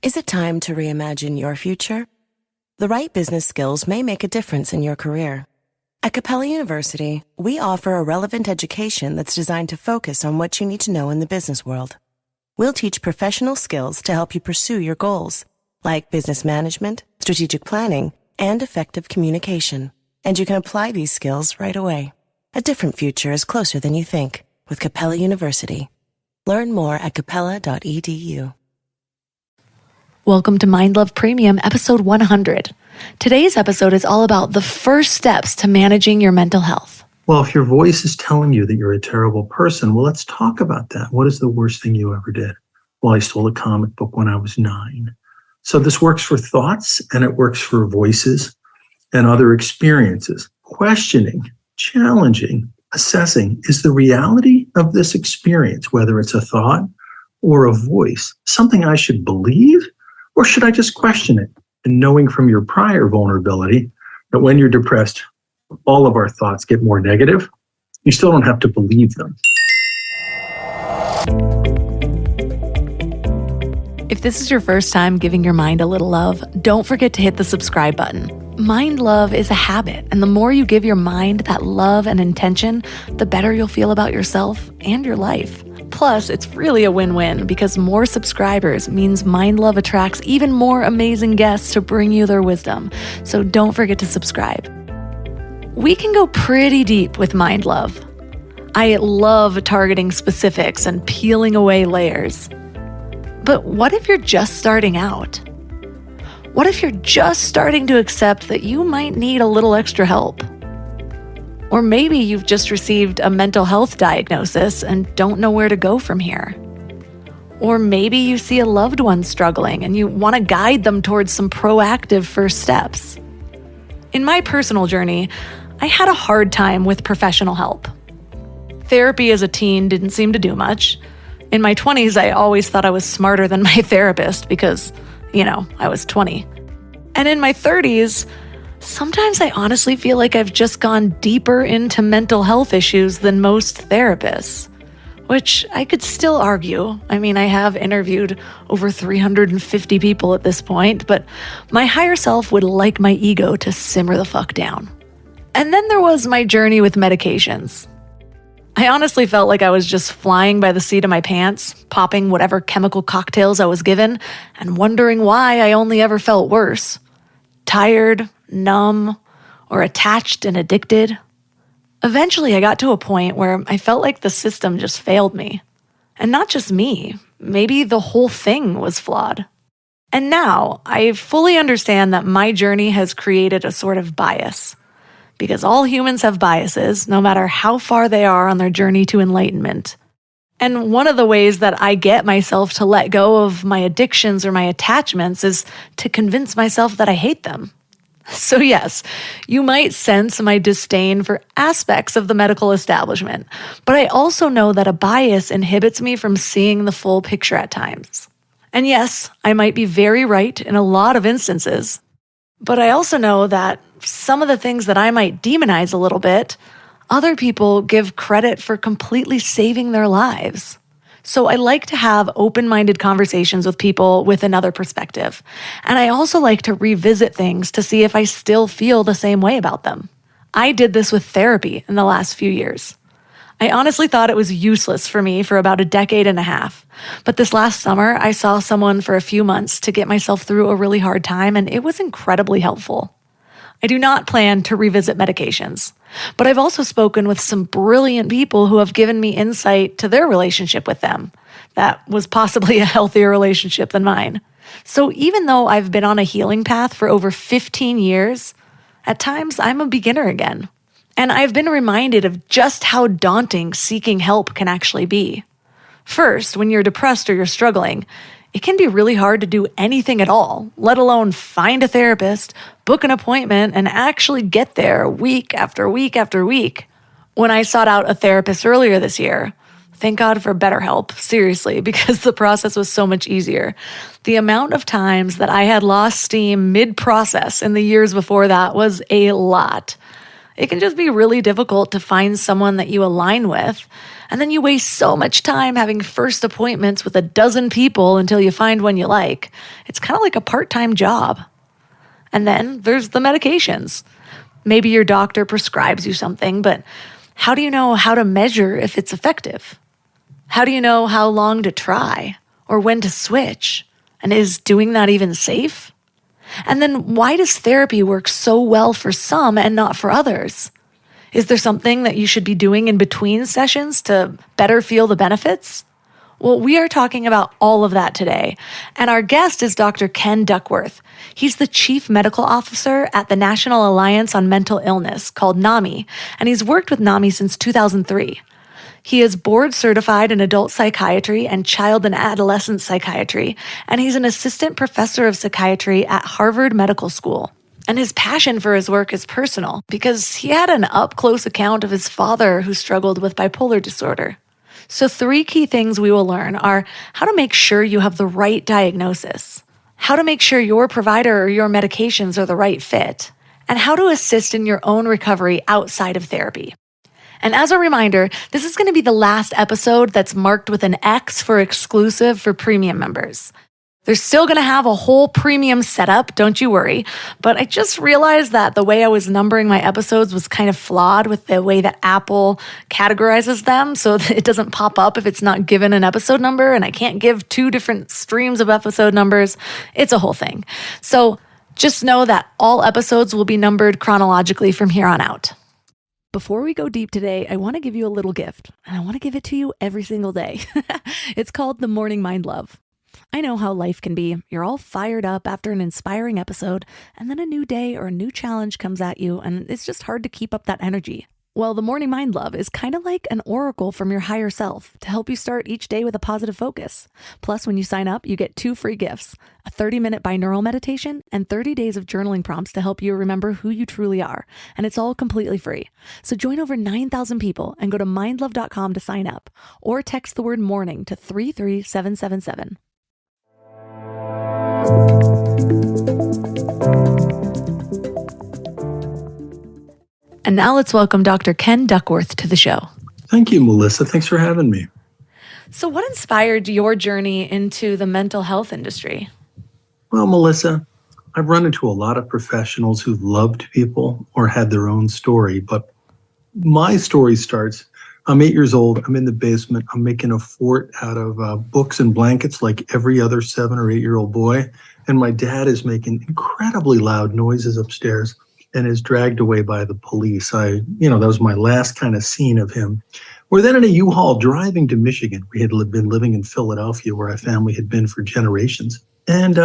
Is it time to reimagine your future? The right business skills may make a difference in your career. At Capella University, we offer a relevant education that's designed to focus on what you need to know in the business world. We'll teach professional skills to help you pursue your goals, like business management, strategic planning, and effective communication. And you can apply these skills right away. A different future is closer than you think with Capella University. Learn more at capella.edu. Welcome to Mind Love Premium, episode 100. Today's episode is all about the first steps to managing your mental health. Well, if your voice is telling you that you're a terrible person, well, let's talk about that. What is the worst thing you ever did? Well, I stole a comic book when I was 9. So this works for thoughts and it works for voices and other experiences. Questioning, challenging, assessing, is the reality of this experience, whether it's a thought or a voice, something I should believe? Or should I just question it? And knowing from your prior vulnerability that when you're depressed, all of our thoughts get more negative, you still don't have to believe them. If this is your first time giving your mind a little love, don't forget to hit the subscribe button. Mind love is a habit, and the more you give your mind that love and intention, the better you'll feel about yourself and your life. Plus, it's really a win-win because more subscribers means Mind Love attracts even more amazing guests to bring you their wisdom. So don't forget to subscribe. We can go pretty deep with Mind Love. I love targeting specifics and peeling away layers. But what if you're just starting out? What if you're just starting to accept that you might need a little extra help? Or maybe you've just received a mental health diagnosis and don't know where to go from here. Or maybe you see a loved one struggling and you want to guide them towards some proactive first steps. In my personal journey, I had a hard time with professional help. Therapy as a teen didn't seem to do much. In my 20s, I always thought I was smarter than my therapist because, I was 20. And in my 30s, sometimes I honestly feel like I've just gone deeper into mental health issues than most therapists, which I could still argue. I mean, I have interviewed over 350 people at this point, but my higher self would like my ego to simmer the fuck down. And then there was my journey with medications. I honestly felt like I was just flying by the seat of my pants, popping whatever chemical cocktails I was given, and wondering why I only ever felt worse. Tired, numb, or attached and addicted. Eventually, I got to a point where I felt like the system just failed me. And not just me, maybe the whole thing was flawed. And now, I fully understand that my journey has created a sort of bias. Because all humans have biases, no matter how far they are on their journey to enlightenment. And one of the ways that I get myself to let go of my addictions or my attachments is to convince myself that I hate them. So yes, you might sense my disdain for aspects of the medical establishment, but I also know that a bias inhibits me from seeing the full picture at times. And yes, I might be very right in a lot of instances, but I also know that some of the things that I might demonize a little bit, other people give credit for completely saving their lives. So I like to have open-minded conversations with people with another perspective. And I also like to revisit things to see if I still feel the same way about them. I did this with therapy in the last few years. I honestly thought it was useless for me for about a decade and a half. But this last summer, I saw someone for a few months to get myself through a really hard time, and it was incredibly helpful. I do not plan to revisit medications, but I've also spoken with some brilliant people who have given me insight to their relationship with them. That was possibly a healthier relationship than mine. So even though I've been on a healing path for over 15 years, at times I'm a beginner again. And I've been reminded of just how daunting seeking help can actually be. First, when you're depressed or you're struggling, it can be really hard to do anything at all, let alone find a therapist, book an appointment, and actually get there week after week after week. When I sought out a therapist earlier this year, thank God for BetterHelp, seriously, because the process was so much easier. The amount of times that I had lost steam mid-process in the years before that was a lot. It can just be really difficult to find someone that you align with. And then you waste so much time having first appointments with a dozen people until you find one you like. It's kind of like a part-time job. And then there's the medications. Maybe your doctor prescribes you something, but how do you know how to measure if it's effective? How do you know how long to try or when to switch? And is doing that even safe? And then why does therapy work so well for some and not for others? Is there something that you should be doing in between sessions to better feel the benefits? Well, we are talking about all of that today. And our guest is Dr. Ken Duckworth. He's the Chief Medical Officer at the National Alliance on Mental Illness, called NAMI, and he's worked with NAMI since 2003. He is board certified in adult psychiatry and child and adolescent psychiatry, and he's an assistant professor of psychiatry at Harvard Medical School. And his passion for his work is personal because he had an up-close account of his father who struggled with bipolar disorder. So 3 key things we will learn are how to make sure you have the right diagnosis, how to make sure your provider or your medications are the right fit, and how to assist in your own recovery outside of therapy. And as a reminder, this is going to be the last episode that's marked with an X for exclusive for premium members. They're still going to have a whole premium setup, don't you worry. But I just realized that the way I was numbering my episodes was kind of flawed with the way that Apple categorizes them, so that it doesn't pop up if it's not given an episode number, and I can't give 2 different streams of episode numbers. It's a whole thing. So just know that all episodes will be numbered chronologically from here on out. Before we go deep today, I want to give you a little gift, and I want to give it to you every single day. It's called the Morning Mind Love. I know how life can be. You're all fired up after an inspiring episode, and then a new day or a new challenge comes at you, and it's just hard to keep up that energy. Well, the Morning Mind Love is kind of like an oracle from your higher self to help you start each day with a positive focus. Plus, when you sign up, you get 2 free gifts, a 30-minute binaural meditation and 30 days of journaling prompts to help you remember who you truly are. And it's all completely free. So join over 9,000 people and go to mindlove.com to sign up, or text the word morning to 33777. And now let's welcome Dr. Ken Duckworth to the show. Thank you, Melissa. Thanks for having me. So what inspired your journey into the mental health industry? Well, Melissa, I've run into a lot of professionals who loved people or had their own story, but my story starts, I'm 8 years old, I'm in the basement, I'm making a fort out of books and blankets like every other 7 or 8-year-old boy, and my dad is making incredibly loud noises upstairs and is dragged away by the police. That was my last kind of scene of him. We're then in a U-Haul driving to Michigan. We had been living in Philadelphia where our family had been for generations. And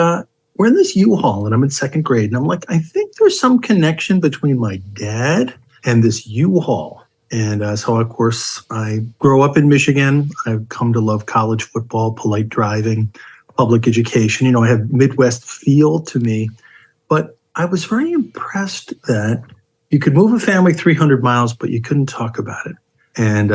we're in this U-Haul and I'm in 2nd grade. And I'm like, I think there's some connection between my dad and this U-Haul. And so, of course, I grow up in Michigan. I've come to love college football, polite driving, public education. I have Midwest feel to me. But I was very impressed that you could move a family 300 miles, but you couldn't talk about it. And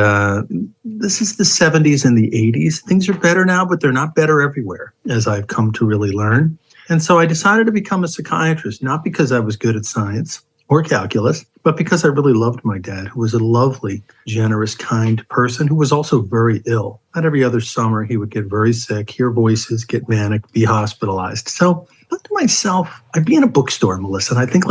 this is the 70s and the 80s. Things are better now, but they're not better everywhere, as I've come to really learn. And so I decided to become a psychiatrist, not because I was good at science or calculus, but because I really loved my dad, who was a lovely, generous, kind person who was also very ill. Not every other summer, he would get very sick, hear voices, get manic, be hospitalized. So I thought to myself, I'd be in a bookstore, Melissa, and I think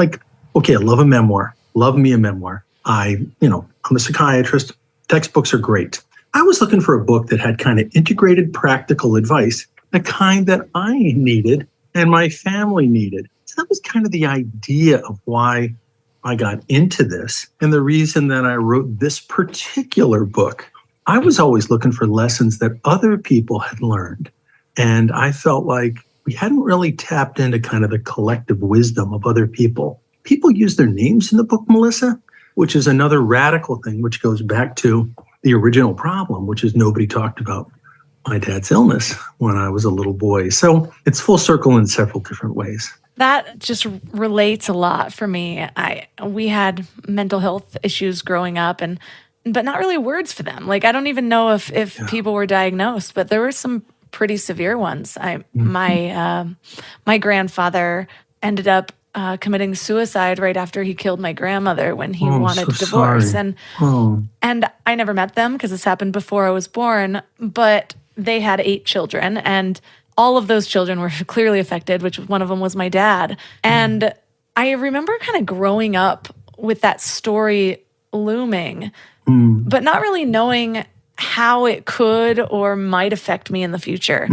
okay, I love a memoir. Love me a memoir. I'm a psychiatrist. Textbooks are great. I was looking for a book that had kind of integrated practical advice, the kind that I needed and my family needed. So that was kind of the idea of why I got into this and the reason that I wrote this particular book. I was always looking for lessons that other people had learned. And I felt like we hadn't really tapped into kind of the collective wisdom of other people. People use their names in the book, Melissa, which is another radical thing, which goes back to the original problem, which is nobody talked about my dad's illness when I was a little boy. So it's full circle in several different ways. That just relates a lot for me. We had mental health issues growing up, but not really words for them. I don't even know if people were diagnosed, but there were some pretty severe ones. My grandfather ended up committing suicide right after he killed my grandmother when he Oh, I'm wanted so divorce. sorry. Oh, And I never met them because this happened before I was born, but they had 8 children, and all of those children were clearly affected, which one of them was my dad. And I remember kind of growing up with that story looming, but not really knowing how it could or might affect me in the future.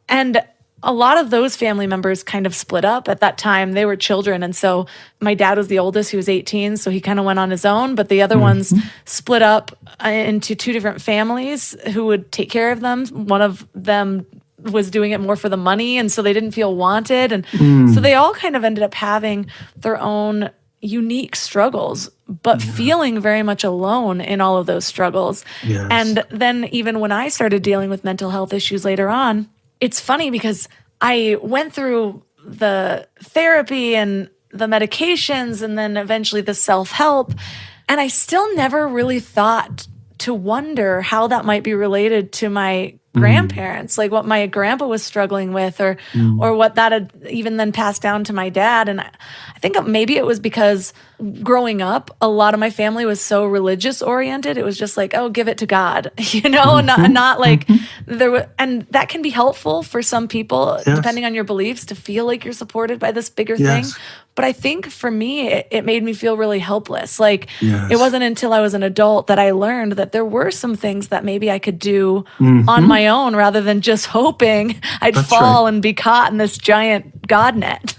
And a lot of those family members kind of split up at that time. They were children. And so my dad was the oldest. He was 18. So he kind of went on his own. But the other ones split up into 2 different families who would take care of them. One of them was doing it more for the money. And so they didn't feel wanted. And so they all kind of ended up having their own unique struggles, but feeling very much alone in all of those struggles. Yes. And then even when I started dealing with mental health issues later on, it's funny because I went through the therapy and the medications and then eventually the self-help, and I still never really thought to wonder how that might be related to my grandparents, like what my grandpa was struggling with, or what that had even then passed down to my dad. And I think maybe it was because growing up, a lot of my family was so religious oriented. It was just like, oh, give it to God, not like there was, and that can be helpful for some people, depending on your beliefs, to feel like you're supported by this bigger thing. But I think for me, it made me feel really helpless. Like it wasn't until I was an adult that I learned that there were some things that maybe I could do on my own rather than just hoping I'd fall and be caught in this giant God net.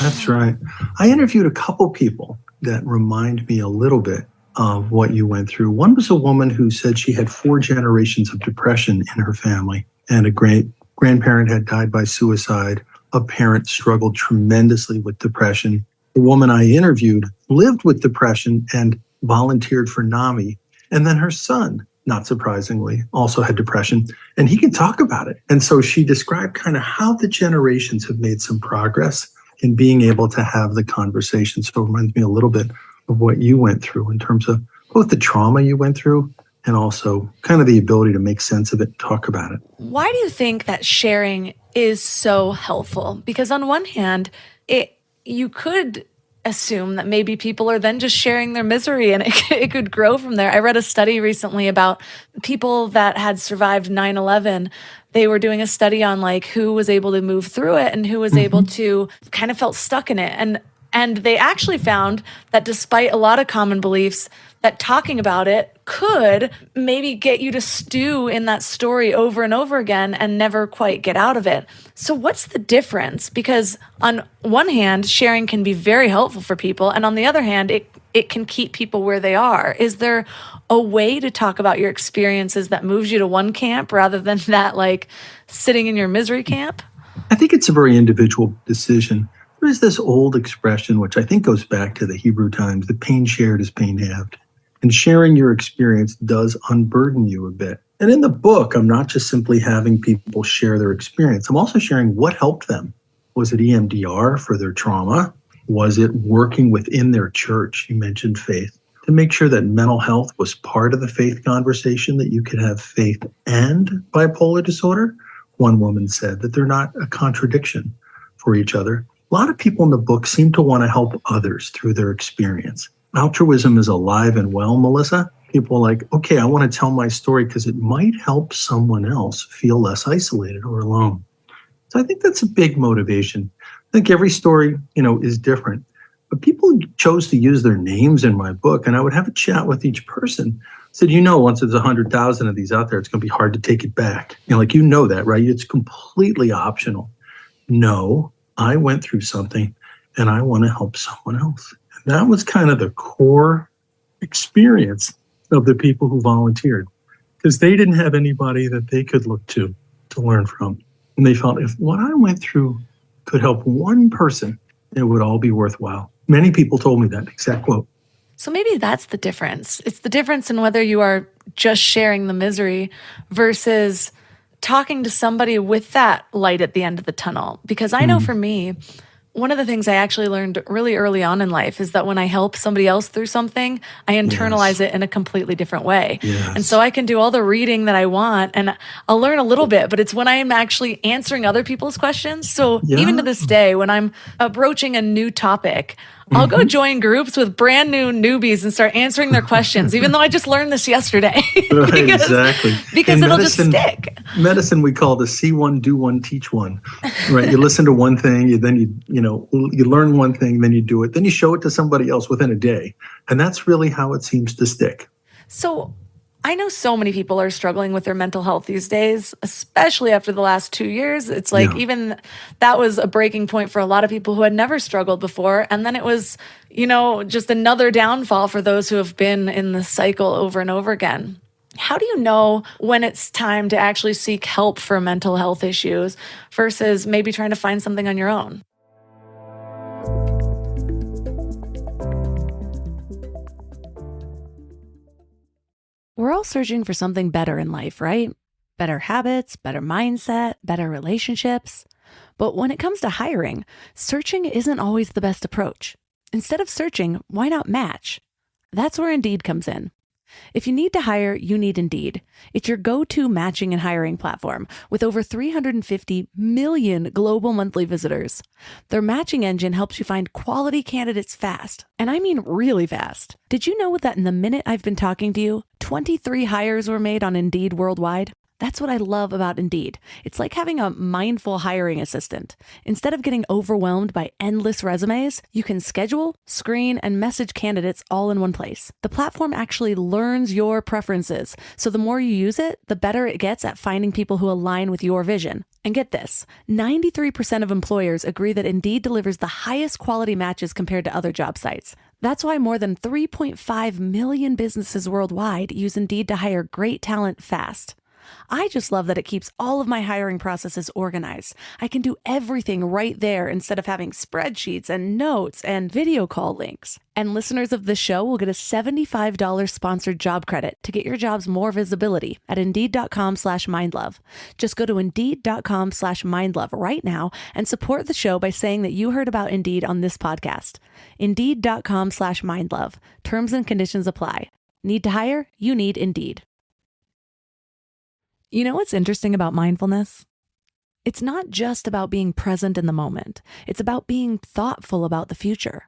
That's right. I interviewed a couple people that remind me a little bit of what you went through. One was a woman who said she had 4 generations of depression in her family, and a grandparent had died by suicide. A parent struggled tremendously with depression. The woman I interviewed lived with depression and volunteered for NAMI. And then her son, not surprisingly, also had depression, and he can talk about it. And so she described kind of how the generations have made some progress in being able to have the conversation. So it reminds me a little bit of what you went through in terms of both the trauma you went through and also kind of the ability to make sense of it and talk about it. Why do you think that sharing is so helpful? Because on one hand, you could assume that maybe people are then just sharing their misery and it could grow from there. I read a study recently about people that had survived 9/11. They were doing a study on like who was able to move through it and who was able to kind of felt stuck in it. And they actually found that despite a lot of common beliefs, that talking about it could maybe get you to stew in that story over and over again and never quite get out of it. So what's the difference? Because on one hand, sharing can be very helpful for people. And on the other hand, it can keep people where they are. Is there a way to talk about your experiences that moves you to one camp rather than that like sitting in your misery camp? I think it's a very individual decision. There's this old expression, which I think goes back to the Hebrew times, the pain shared is pain halved. And sharing your experience does unburden you a bit. And in the book, I'm not just simply having people share their experience. I'm also sharing what helped them. Was it EMDR for their trauma? Was it working within their church? You mentioned faith. To make sure that mental health was part of the faith conversation, that you could have faith and bipolar disorder. One woman said that they're not a contradiction for each other. A lot of people in the book seem to want to help others through their experience. Altruism is alive and well, Melissa. People are like, okay, I want to tell my story because it might help someone else feel less isolated or alone. So I think that's a big motivation. I think every story, is different. But people chose to use their names in my book, and I would have a chat with each person. I said, once there's 100,000 of these out there, it's going to be hard to take it back. That, right? It's completely optional. No, I went through something, and I want to help someone else. And that was kind of the core experience of the people who volunteered, because they didn't have anybody that they could look to learn from. And they felt if what I went through could help one person, it would all be worthwhile. Many people told me that exact quote. So maybe that's the difference. It's the difference in whether you are just sharing the misery versus talking to somebody with that light at the end of the tunnel. Because I know for me, One of the things I actually learned really early on in life is that when I help somebody else through something, I internalize Yes. it in a completely different way. And so Yes. I can do all the reading that I want and I'll learn a little bit, but it's when I am actually answering other people's questions. So even to Yeah. this day, when I'm broaching a new topic, I'll go Mhm. join groups with brand new newbies and start answering their questions, even though I just learned this yesterday, Right, because exactly. because In it'll just medicine, stick. medicine we call the see one, do one, teach one. Right? You listen to one thing, you learn one thing, then you do it, then you show it to somebody else within a day, and that's really how it seems to stick. So I know so many people are struggling with their mental health these days, especially after the last 2 years. It's like Yeah. even that was a breaking point for a lot of people who had never struggled before. And then it was, just another downfall for those who have been in the cycle over and over again. How do you know when it's time to actually seek help for mental health issues versus maybe trying to find something on your own? We're all searching for something better in life, right? Better habits, better mindset, better relationships. But when it comes to hiring, searching isn't always the best approach. Instead of searching, why not match? That's where Indeed comes in. If you need to hire, you need Indeed. It's your go-to matching and hiring platform with over 350 million global monthly visitors. Their matching engine helps you find quality candidates fast, and I mean really fast. Did you know that in the minute I've been talking to you, 23 hires were made on Indeed worldwide? That's what I love about Indeed. It's like having a mindful hiring assistant. Instead of getting overwhelmed by endless resumes, you can schedule, screen, and message candidates all in one place. The platform actually learns your preferences, so the more you use it, the better it gets at finding people who align with your vision. And get this, 93% of employers agree that Indeed delivers the highest quality matches compared to other job sites. That's why more than 3.5 million businesses worldwide use Indeed to hire great talent fast. I just love that it keeps all of my hiring processes organized. I can do everything right there instead of having spreadsheets and notes and video call links. And listeners of this show will get a $75 sponsored job credit to get your jobs more visibility at Indeed.com/mindlove. Just go to Indeed.com/mindlove right now and support the show by saying that you heard about Indeed on this podcast. Indeed.com/mindlove. Terms and conditions apply. Need to hire? You need Indeed. You know what's interesting about mindfulness? It's not just about being present in the moment. It's about being thoughtful about the future.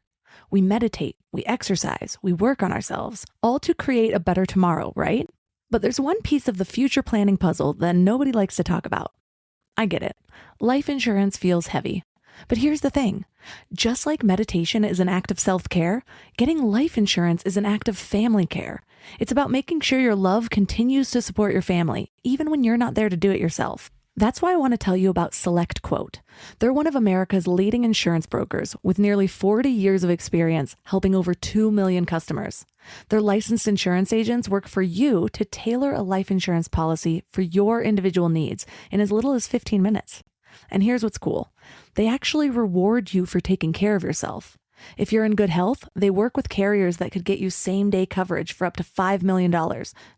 We meditate, we exercise, we work on ourselves, all to create a better tomorrow, right? But there's one piece of the future planning puzzle that nobody likes to talk about. I get it. Life insurance feels heavy. But here's the thing. Just like meditation is an act of self-care, getting life insurance is an act of family care. It's about making sure your love continues to support your family, even when you're not there to do it yourself. That's why I want to tell you about Select Quote. They're one of America's leading insurance brokers with nearly 40 years of experience helping over 2 million customers. Their licensed insurance agents work for you to tailor a life insurance policy for your individual needs in as little as 15 minutes. And here's what's cool. They actually reward you for taking care of yourself. If you're in good health, they work with carriers that could get you same-day coverage for up to $5 million,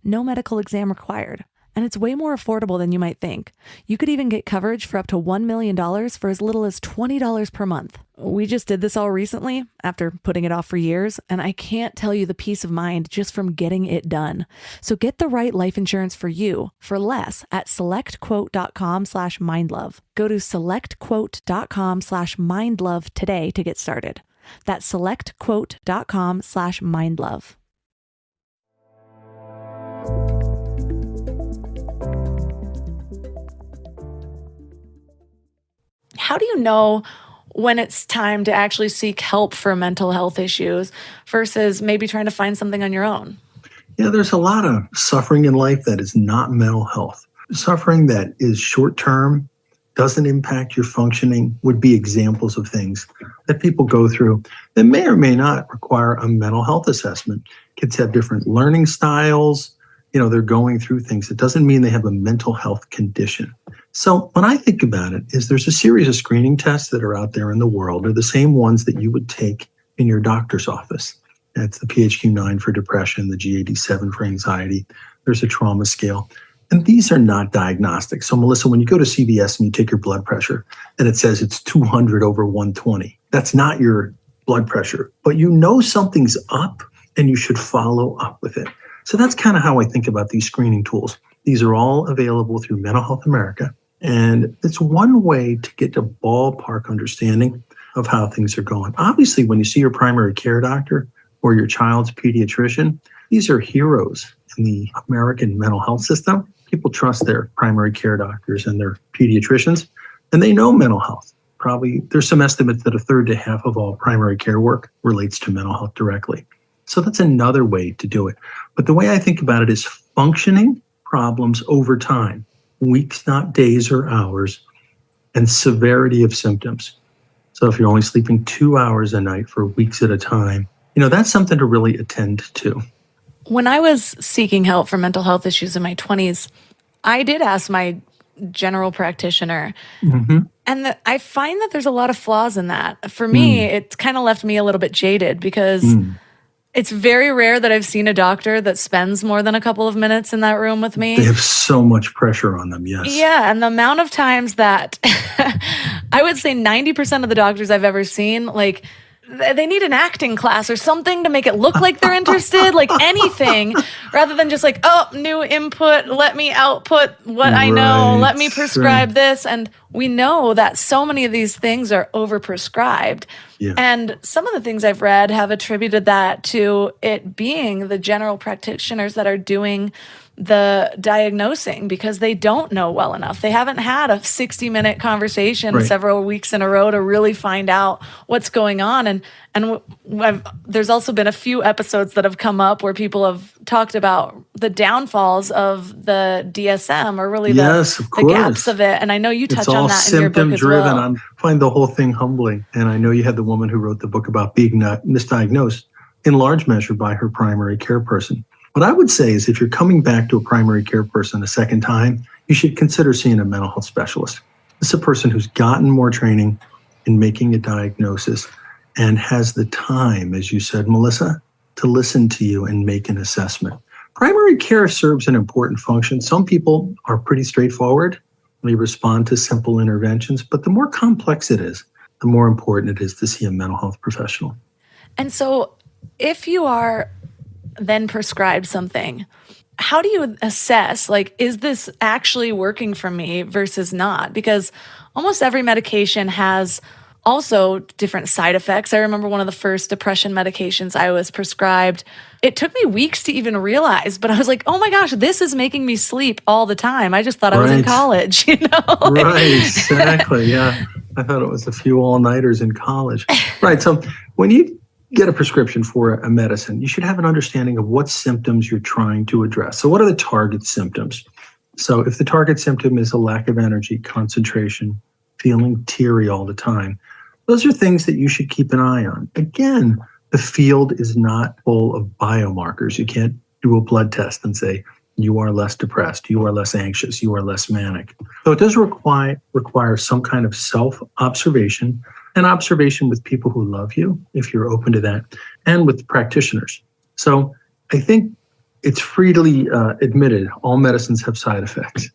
no medical exam required. And it's way more affordable than you might think. You could even get coverage for up to $1 million for as little as $20 per month. We just did this all recently after putting it off for years, and I can't tell you the peace of mind just from getting it done. So get the right life insurance for you for less at selectquote.com/mindlove. Go to selectquote.com/mindlove today to get started. That's selectquote.com/mindlove. How do you know when it's time to actually seek help for mental health issues versus maybe trying to find something on your own? Yeah, there's a lot of suffering in life that is not mental health. Suffering that is short term, doesn't impact your functioning, would be examples of things that people go through that may or may not require a mental health assessment. Kids have different learning styles. They're going through things. It doesn't mean they have a mental health condition. So when I think about it, is there's a series of screening tests that are out there in the world. They're the same ones that you would take in your doctor's office. That's the PHQ-9 for depression, the GAD-7 for anxiety. There's a trauma scale. And these are not diagnostic. So, Melissa, when you go to CVS and you take your blood pressure and it says it's 200 over 120, that's not your blood pressure, but you know something's up and you should follow up with it. So that's kind of how I think about these screening tools. These are all available through Mental Health America. And it's one way to get a ballpark understanding of how things are going. Obviously, when you see your primary care doctor or your child's pediatrician, these are heroes in the American mental health system. People trust their primary care doctors and their pediatricians, and they know mental health. Probably there's some estimates that a third to half of all primary care work relates to mental health directly. So that's another way to do it. But the way I think about it is functioning problems over time, weeks, not days or hours, and severity of symptoms. So if you're only sleeping 2 hours a night for weeks at a time, that's something to really attend to. When I was seeking help for mental health issues in my 20s, I did ask my general practitioner. And I find that there's a lot of flaws in that. For me, it kind of left me a little bit jaded because it's very rare that I've seen a doctor that spends more than a couple of minutes in that room with me. They have so much pressure on them, yes. Yeah, and the amount of times that I would say 90% of the doctors I've ever seen, like, they need an acting class or something to make it look like they're interested, like anything, rather than just like, oh, new input, let me output what I know, let me prescribe this. And we know that so many of these things are overprescribed. Yeah. And some of the things I've read have attributed that to it being the general practitioners that are doing the diagnosing because they don't know well enough. They haven't had a 60-minute conversation several weeks in a row to really find out what's going on. And there's also been a few episodes that have come up where people have talked about the downfalls of the DSM or really the gaps of it. And I know you touch on that in your book as well. I find the whole thing humbling. And I know you had the woman who wrote the book about being misdiagnosed in large measure by her primary care person. What I would say is if you're coming back to a primary care person a second time, you should consider seeing a mental health specialist. This is a person who's gotten more training in making a diagnosis and has the time, as you said, Melissa, to listen to you and make an assessment. Primary care serves an important function. Some people are pretty straightforward. They respond to simple interventions, but the more complex it is, the more important it is to see a mental health professional. And so if you are then prescribed something, how do you assess, like, is this actually working for me versus not? Because almost every medication has also different side effects. I remember one of the first depression medications I was prescribed. It took me weeks to even realize, but I was like, oh my gosh, this is making me sleep all the time. I just thought I was in college, Right, exactly, yeah. I thought it was a few all-nighters in college. Right, so when you get a prescription for a medicine, you should have an understanding of what symptoms you're trying to address. So what are the target symptoms? So if the target symptom is a lack of energy, concentration, feeling teary all the time, those are things that you should keep an eye on. Again, the field is not full of biomarkers. You can't do a blood test and say, you are less depressed, you are less anxious, you are less manic. So it does require some kind of self-observation and observation with people who love you, if you're open to that, and with practitioners. So I think it's freely admitted all medicines have side effects.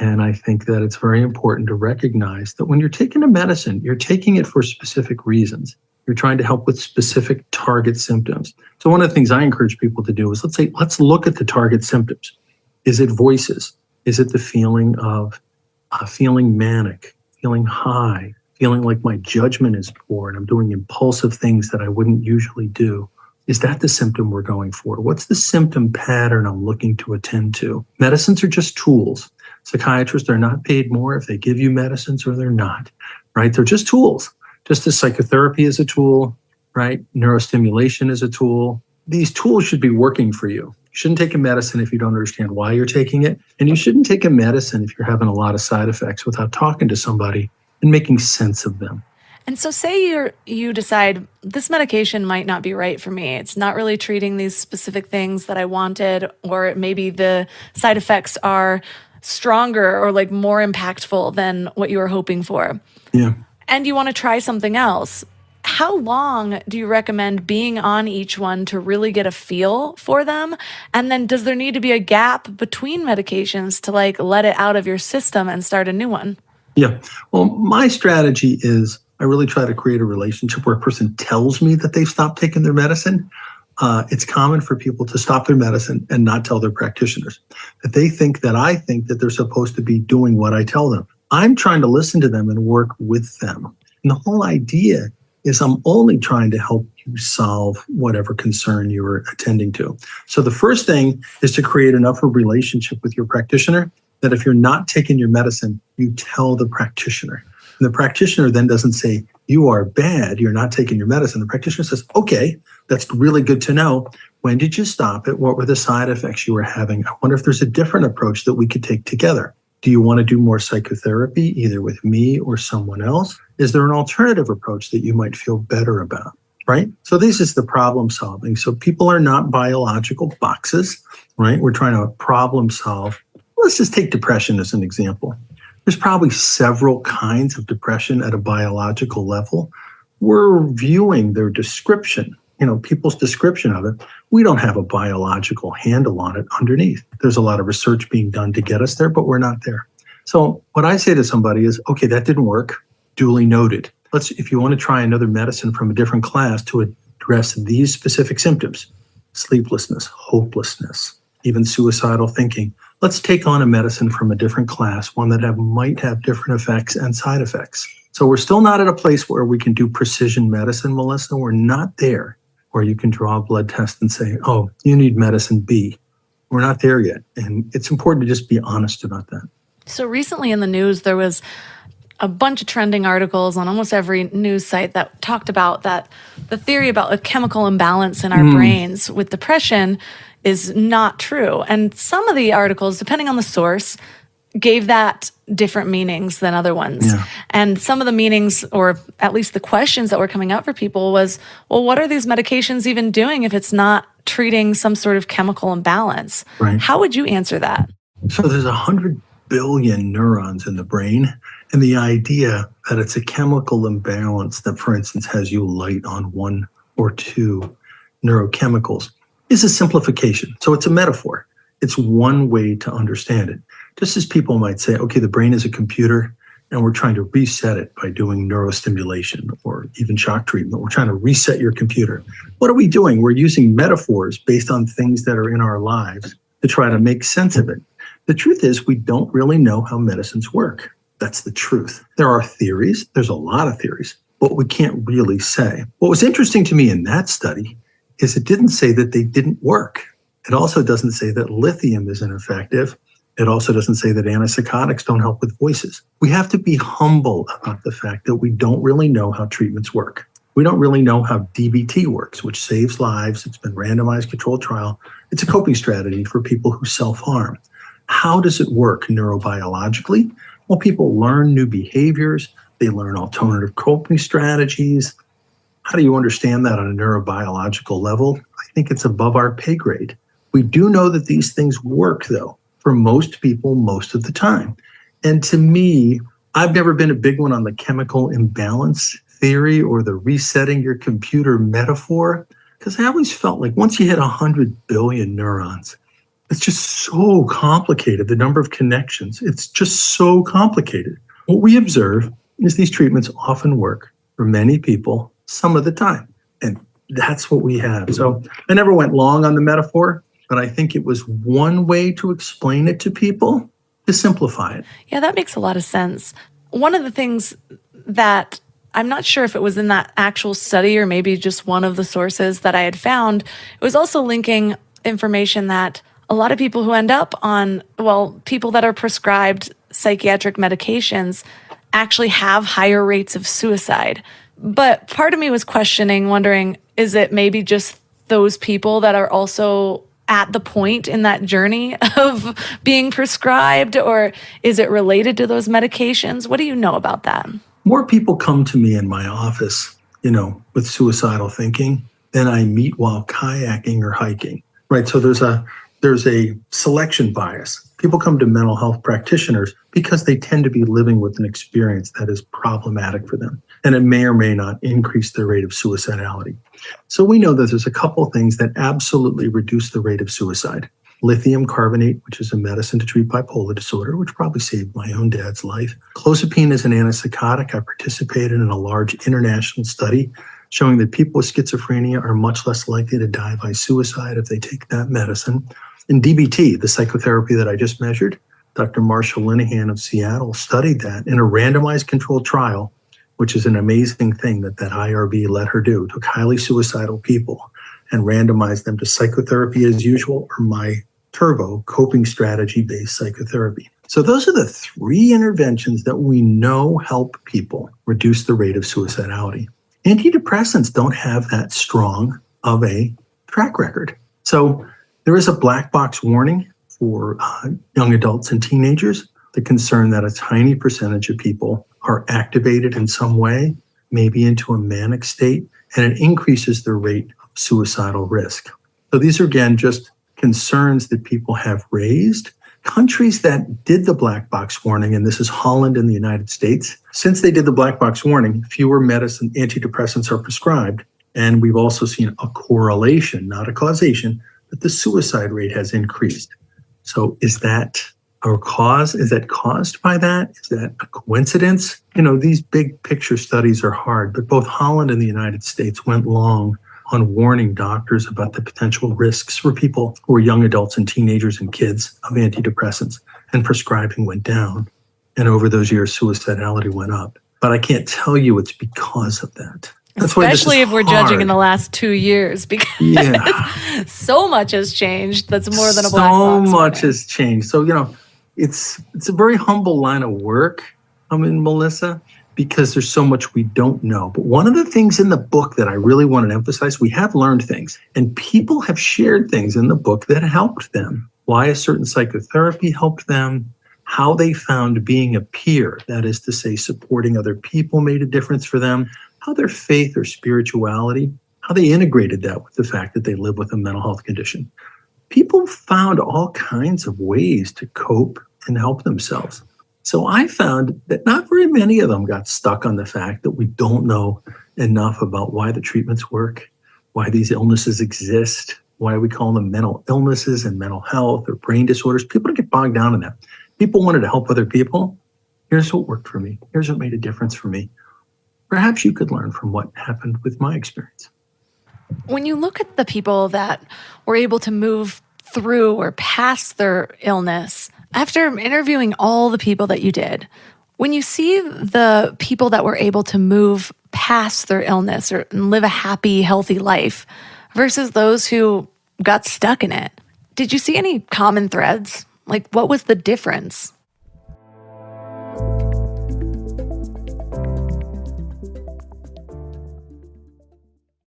And I think that it's very important to recognize that when you're taking a medicine, you're taking it for specific reasons. You're trying to help with specific target symptoms. So one of the things I encourage people to do is let's look at the target symptoms. Is it voices? Is it the feeling of feeling manic, feeling high, feeling like my judgment is poor and I'm doing impulsive things that I wouldn't usually do? Is that the symptom we're going for? What's the symptom pattern I'm looking to attend to? Medicines are just tools. Psychiatrists are not paid more if they give you medicines or they're not, right? They're just tools. Just as psychotherapy is a tool, right? Neurostimulation is a tool. These tools should be working for you. You shouldn't take a medicine if you don't understand why you're taking it. And you shouldn't take a medicine if you're having a lot of side effects without talking to somebody and making sense of them. And so say you decide this medication might not be right for me. It's not really treating these specific things that I wanted, or maybe the side effects are stronger or like more impactful than what you were hoping for. Yeah. And you want to try something else. how long do you recommend being on each one to really get a feel for them? And then does there need to be a gap between medications to like let it out of your system and start a new one? Yeah. Well, my strategy is I really try to create a relationship where a person tells me that they've stopped taking their medicine. It's common for people to stop their medicine and not tell their practitioners. That they think that I think that they're supposed to be doing what I tell them. I'm trying to listen to them and work with them. And the whole idea is I'm only trying to help you solve whatever concern you're attending to. So the first thing is to create enough of a relationship with your practitioner that if you're not taking your medicine, you tell the practitioner. And the practitioner then doesn't say, you are bad, you're not taking your medicine. The practitioner says, okay, that's really good to know. When did you stop it? What were the side effects you were having? I wonder if there's a different approach that we could take together. Do you want to do more psychotherapy, either with me or someone else? Is there an alternative approach that you might feel better about, right? So this is the problem solving. So people are not biological boxes, right? We're trying to problem solve. Let's just take depression as an example. There's probably several kinds of depression at a biological level. We're viewing their description, people's description of it. We don't have a biological handle on it underneath. There's a lot of research being done to get us there, but we're not there. So what I say to somebody is, okay, that didn't work. Duly noted. If you want to try another medicine from a different class to address these specific symptoms, sleeplessness, hopelessness, even suicidal thinking, let's take on a medicine from a different class, one that might have different effects and side effects. So we're still not at a place where we can do precision medicine, Melissa. We're not there where you can draw a blood test and say, oh, you need medicine B. We're not there yet. And it's important to just be honest about that. So recently in the news, there was a bunch of trending articles on almost every news site that talked about that the theory about a chemical imbalance in our brains with depression is not true. And some of the articles, depending on the source, gave that different meanings than other ones. Yeah. And some of the meanings, or at least the questions that were coming up for people was, well, what are these medications even doing if it's not treating some sort of chemical imbalance? Right. How would you answer that? So there's 100 billion neurons in the brain. And the idea that it's a chemical imbalance that, for instance, has you light on one or two neurochemicals is a simplification. So it's a metaphor. It's one way to understand it. Just as people might say, okay, the brain is a computer and we're trying to reset it by doing neurostimulation or even shock treatment. We're trying to reset your computer. What are we doing? We're using metaphors based on things that are in our lives to try to make sense of it. The truth is we don't really know how medicines work. That's the truth. There are theories. There's a lot of theories, but we can't really say. What was interesting to me in that study is it didn't say that they didn't work. It also doesn't say that lithium is ineffective. It also doesn't say that antipsychotics don't help with voices. We have to be humble about the fact that we don't really know how treatments work. We don't really know how DBT works, which saves lives. It's been randomized controlled trial. It's a coping strategy for people who self-harm. How does it work neurobiologically? Well, people learn new behaviors. They learn alternative coping strategies. How do you understand that on a neurobiological level? I think it's above our pay grade. We do know that these things work, though, for most people most of the time. And to me, I've never been a big one on the chemical imbalance theory or the resetting your computer metaphor, because I always felt like once you hit 100 billion neurons, it's just so complicated, the number of connections. It's just so complicated. What we observe is these treatments often work for many people some of the time. And that's what we have. So I never went long on the metaphor, but I think it was one way to explain it to people, to simplify it. Yeah, that makes a lot of sense. One of the things that I'm not sure if it was in that actual study or maybe just one of the sources that I had found, it was also linking information that a lot of people who end up on, people that are prescribed psychiatric medications actually have higher rates of suicide. But part of me was questioning, wondering, is it maybe just those people that are also at the point in that journey of being prescribed, or is it related to those medications? What do you know about that? More people come to me in my office, with suicidal thinking than I meet while kayaking or hiking, right? So there's a selection bias. People come to mental health practitioners because they tend to be living with an experience that is problematic for them, and it may or may not increase their rate of suicidality. So we know that there's a couple things that absolutely reduce the rate of suicide. Lithium carbonate, which is a medicine to treat bipolar disorder, which probably saved my own dad's life. Clozapine is an antipsychotic. I participated in a large international study showing that people with schizophrenia are much less likely to die by suicide if they take that medicine. And DBT, the psychotherapy that I just measured, Dr. Marsha Linehan of Seattle studied that in a randomized controlled trial, which is an amazing thing that IRB let her do. Took highly suicidal people and randomized them to psychotherapy as usual or my Turbo coping strategy-based psychotherapy. So those are the three interventions that we know help people reduce the rate of suicidality. Antidepressants don't have that strong of a track record. So there is a black box warning for young adults and teenagers. The concern that a tiny percentage of people are activated in some way, maybe into a manic state, and it increases their rate of suicidal risk. So these are, again, just concerns that people have raised. Countries that did the black box warning, and this is Holland and the United States, since they did the black box warning, fewer antidepressants are prescribed. And we've also seen a correlation, not a causation, that the suicide rate has increased. So is that a cause? Is that caused by that? Is that a coincidence? These big picture studies are hard, but both Holland and the United States went long on warning doctors about the potential risks for people who are young adults and teenagers and kids of antidepressants, and prescribing went down. And over those years, suicidality went up. But I can't tell you it's because of that. Especially if we're judging in the last 2 years, because so much has changed. That's more than a black box. So much has changed. So, it's a very humble line of work, Melissa, because there's so much we don't know. But one of the things in the book that I really want to emphasize, we have learned things, and people have shared things in the book that helped them. Why a certain psychotherapy helped them, how they found being a peer, that is to say, supporting other people, made a difference for them, how their faith or spirituality, how they integrated that with the fact that they live with a mental health condition. People found all kinds of ways to cope and help themselves. So I found that not very many of them got stuck on the fact that we don't know enough about why the treatments work, why these illnesses exist, why we call them mental illnesses and mental health or brain disorders. People don't get bogged down in that. People wanted to help other people. Here's what worked for me. Here's what made a difference for me. Perhaps you could learn from what happened with my experience. When you look at the people that were able to move through or past their illness, after interviewing all the people that you did, when you see the people that were able to move past their illness or live a happy, healthy life versus those who got stuck in it, did you see any common threads? Like, what was the difference?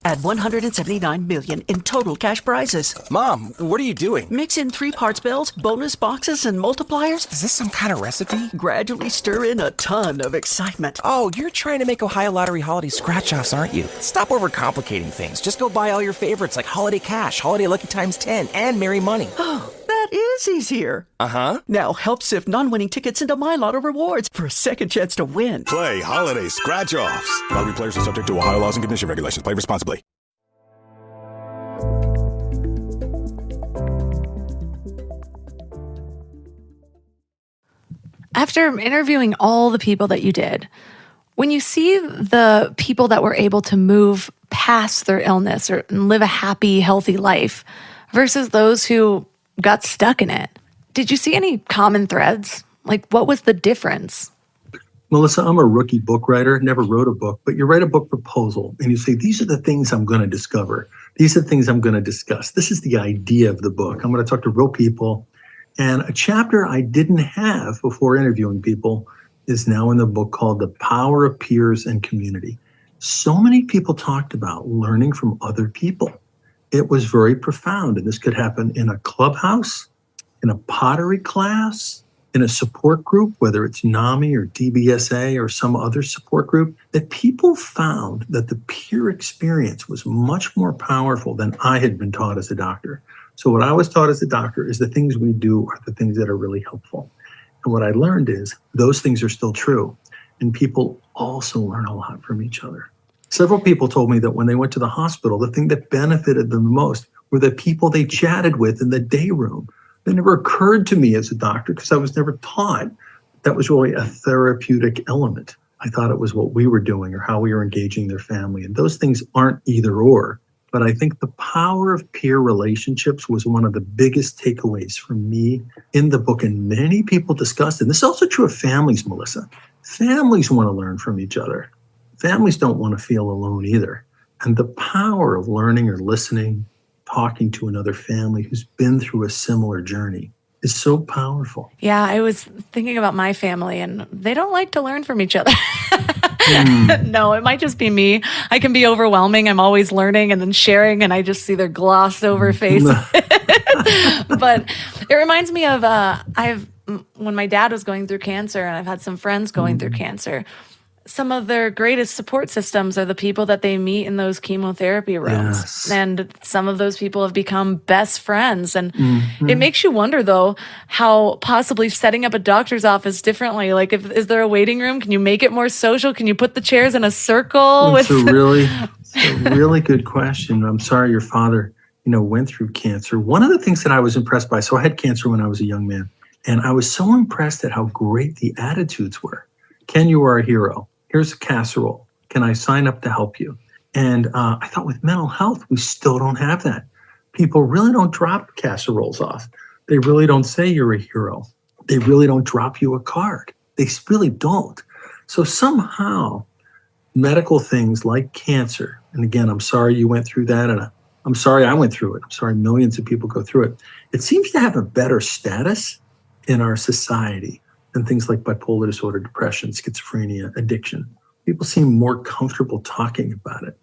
At $179 million in total cash prizes. Mom, what are you doing? Mix in 3 parts bills, bonus boxes, and multipliers. Is this some kind of recipe? Gradually stir in a ton of excitement. Oh, you're trying to make Ohio Lottery holiday scratch-offs, aren't you? Stop overcomplicating things. Just go buy all your favorites like Holiday Cash, Holiday Lucky Times 10, and Merry Money. Oh, that is easier. Uh-huh. Now help sift non-winning tickets into My Lotto Rewards for a second chance to win. Play Holiday Scratch-Offs. Lottery players are subject to Ohio laws and condition regulations. Play responsibly. After interviewing all the people that you did, when you see the people that were able to move past their illness or live a happy, healthy life versus those who got stuck in it, did you see any common threads? Like, what was the difference? Melissa, I'm a rookie book writer, never wrote a book, but you write a book proposal and you say, these are the things I'm going to discover. These are the things I'm going to discuss. This is the idea of the book. I'm going to talk to real people. And a chapter I didn't have before interviewing people is now in the book called The Power of Peers and Community. So many people talked about learning from other people. It was very profound. And this could happen in a clubhouse, in a pottery class, in a support group, whether it's NAMI or DBSA or some other support group, that people found that the peer experience was much more powerful than I had been taught as a doctor. So what I was taught as a doctor is the things we do are the things that are really helpful. And what I learned is those things are still true. And people also learn a lot from each other. Several people told me that when they went to the hospital, the thing that benefited them the most were the people they chatted with in the day room. That never occurred to me as a doctor because I was never taught that was really a therapeutic element. I thought it was what we were doing or how we were engaging their family. And those things aren't either or. But I think the power of peer relationships was one of the biggest takeaways for me in the book. And many people discussed it. And this is also true of families, Melissa. Families want to learn from each other. Families don't want to feel alone either. And the power of learning or listening, talking to another family who's been through a similar journey is so powerful. Yeah, I was thinking about my family, and they don't like to learn from each other. No, it might just be me. I can be overwhelming. I'm always learning and then sharing, and I just see their glossed over face. But it reminds me of when my dad was going through cancer, and I've had some friends going through cancer. Some of their greatest support systems are the people that they meet in those chemotherapy rooms. Yes. And some of those people have become best friends. And it makes you wonder, though, how possibly setting up a doctor's office differently, like is there a waiting room? Can you make it more social? Can you put the chairs in a circle? It's a really good question. I'm sorry your father, went through cancer. One of the things that I was impressed by, so I had cancer when I was a young man, and I was so impressed at how great the attitudes were. Ken, you are a hero. Here's a casserole. Can I sign up to help you? And I thought with mental health, we still don't have that. People really don't drop casseroles off. They really don't say you're a hero. They really don't drop you a card. They really don't. So somehow medical things like cancer, and again, I'm sorry you went through that, and I'm sorry I went through it. I'm sorry millions of people go through it. It seems to have a better status in our society than things like bipolar disorder, depression, schizophrenia, addiction. People seem more comfortable talking about it.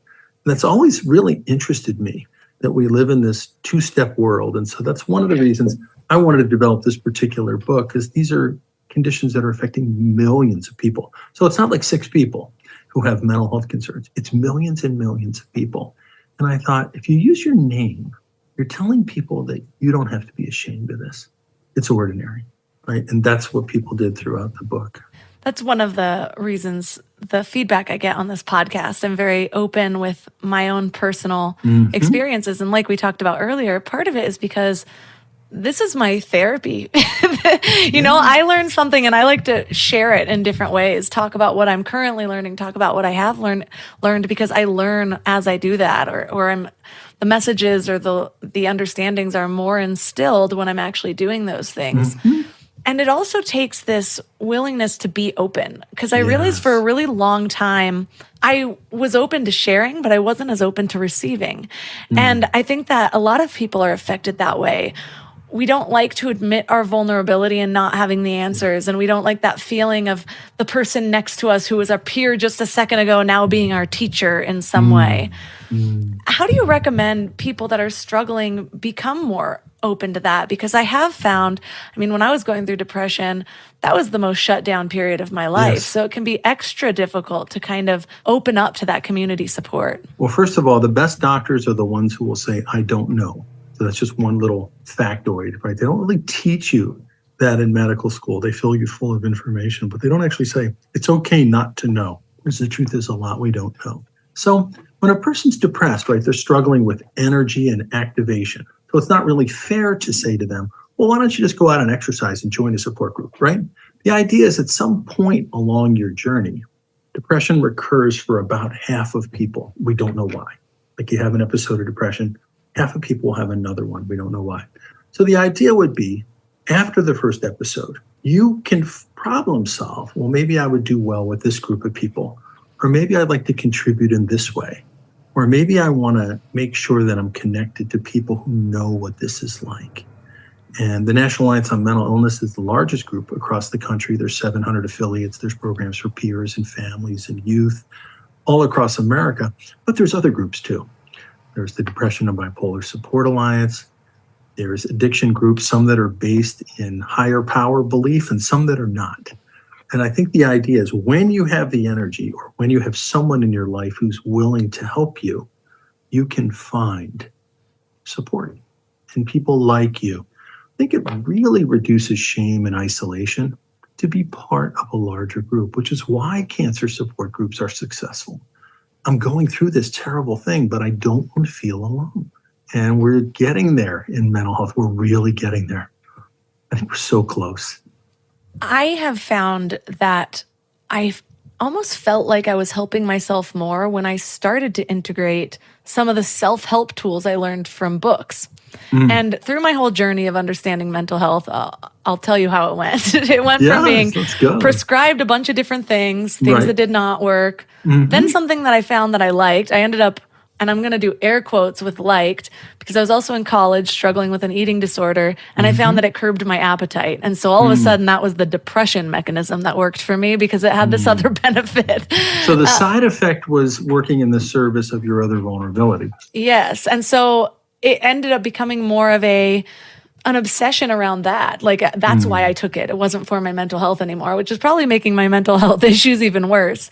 And that's always really interested me, that we live in this two-step world. And so that's one of the reasons I wanted to develop this particular book, because these are conditions that are affecting millions of people. So it's not like 6 people who have mental health concerns. It's millions and millions of people. And I thought, if you use your name, you're telling people that you don't have to be ashamed of this. It's ordinary. Right? And that's what people did throughout the book. That's one of the reasons, the feedback I get on this podcast. I'm very open with my own personal experiences. And like we talked about earlier, part of it is because this is my therapy. I learned something and I like to share it in different ways, talk about what I'm currently learning, talk about what I have learned because I learn as I do that, or the messages or the understandings are more instilled when I'm actually doing those things. And it also takes this willingness to be open, because I realized for a really long time, I was open to sharing, but I wasn't as open to receiving. And I think that a lot of people are affected that way. We don't like to admit our vulnerability and not having the answers. And we don't like that feeling of the person next to us who was our peer just a second ago now being our teacher in some way. How do you recommend people that are struggling become more open to that? Because I have found, when I was going through depression, that was the most shut down period of my life. Yes. So it can be extra difficult to kind of open up to that community support. Well, first of all, the best doctors are the ones who will say, I don't know. So that's just one little factoid, right? They don't really teach you that in medical school. They fill you full of information, but they don't actually say, it's okay not to know. Because the truth is a lot we don't know. So when a person's depressed, right, they're struggling with energy and activation. So it's not really fair to say to them, well, why don't you just go out and exercise and join a support group, right? The idea is at some point along your journey, depression recurs for about half of people. We don't know why. Like you have an episode of depression, half of people will have another one. We don't know why. So the idea would be after the first episode, you can problem solve. Well, maybe I would do well with this group of people, or maybe I'd like to contribute in this way. Or maybe I want to make sure that I'm connected to people who know what this is like. And the National Alliance on Mental Illness is the largest group across the country. There's 700 affiliates. There's programs for peers and families and youth all across America. But there's other groups too. There's the Depression and Bipolar Support Alliance. There's addiction groups, some that are based in higher power belief and some that are not. And I think the idea is when you have the energy or when you have someone in your life who's willing to help you, you can find support. and people like you, I think it really reduces shame and isolation to be part of a larger group, which is why cancer support groups are successful. I'm going through this terrible thing, but I don't want to feel alone. And we're getting there in mental health. We're really getting there. I think we're so close. I have found that I almost felt like I was helping myself more when I started to integrate some of the self-help tools I learned from books. And through my whole journey of understanding mental health, I'll tell you how it went. It went from being prescribed a bunch of different things that did not work. Then something that I found that I liked, I ended up, and I'm going to do air quotes with liked, because I was also in college struggling with an eating disorder, and I found that it curbed my appetite. And so all of a sudden, that was the depression mechanism that worked for me because it had this other benefit. So the side effect was working in the service of your other vulnerability. Yes. And so it ended up becoming more of an obsession around that. Like, that's why I took it. It wasn't for my mental health anymore, which is probably making my mental health issues even worse.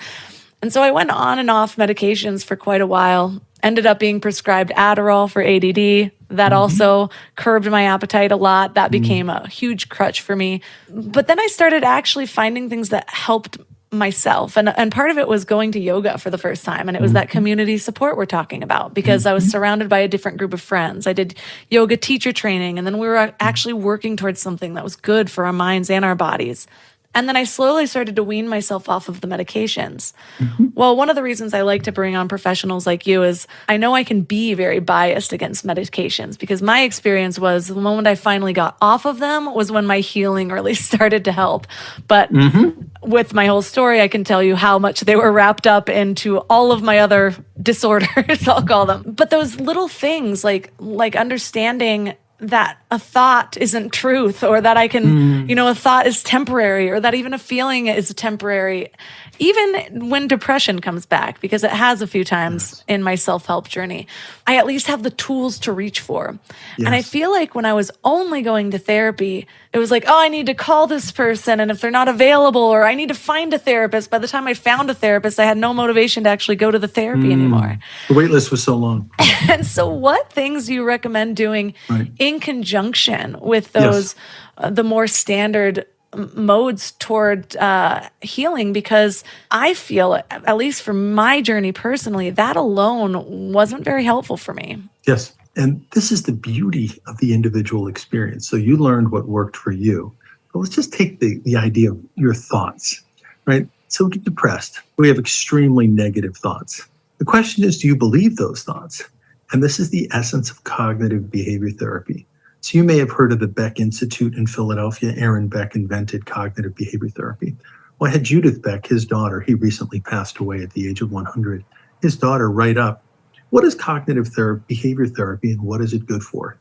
And so I went on and off medications for quite a while, ended up being prescribed Adderall for ADD. That also curbed my appetite a lot. That became a huge crutch for me. But then I started actually finding things that helped myself. And part of it was going to yoga for the first time. And it was that community support we're talking about, because I was surrounded by a different group of friends. I did yoga teacher training, and then we were actually working towards something that was good for our minds and our bodies. And then I slowly started to wean myself off of the medications. Well, one of the reasons I like to bring on professionals like you is I know I can be very biased against medications, because my experience was the moment I finally got off of them was when my healing really started to help. But with my whole story, I can tell you how much they were wrapped up into all of my other disorders, I'll call them. But those little things like understanding that a thought isn't truth, or that I can, a thought is temporary, or that even a feeling is temporary, even when depression comes back, because it has a few times in my self-help journey, I at least have the tools to reach for. And I feel like when I was only going to therapy, it was like, oh, I need to call this person, and if they're not available, or I need to find a therapist. By the time I found a therapist, I had no motivation to actually go to the therapy anymore. The wait list was so long. And so what things do you recommend doing in conjunction with those, the more standard modes toward healing? Because I feel, at least for my journey personally, that alone wasn't very helpful for me. Yes. And this is the beauty of the individual experience. So you learned what worked for you. But let's just take the idea of your thoughts, right? So we get depressed. We have extremely negative thoughts. The question is, do you believe those thoughts? And this is the essence of cognitive behavior therapy. So you may have heard of the Beck Institute in Philadelphia. Aaron Beck invented cognitive behavior therapy. Well, I had Judith Beck, his daughter. He recently passed away at the age of 100. His daughter write up, what is cognitive behavior therapy, and what is it good for?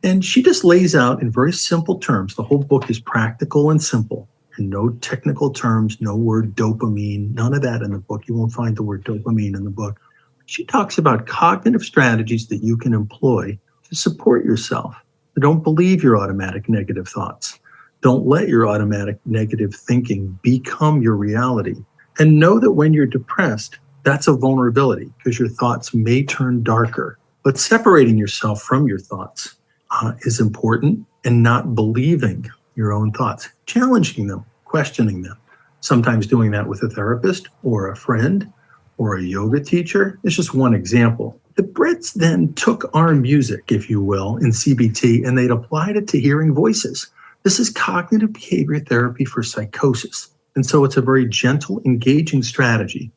And she just lays out in very simple terms. The whole book is practical and simple, and no technical terms, no word dopamine, none of that in the book. You won't find the word dopamine in the book. She talks about cognitive strategies that you can employ to support yourself. Don't believe your automatic negative thoughts. Don't let your automatic negative thinking become your reality. And know that when you're depressed, that's a vulnerability, because your thoughts may turn darker. But separating yourself from your thoughts is important, and not believing your own thoughts, challenging them, questioning them. Sometimes doing that with a therapist or a friend or a yoga teacher is just one example. The Brits then took our music, if you will, in CBT, and they'd applied it to hearing voices. This is cognitive behavior therapy for psychosis. And so it's a very gentle, engaging strategy.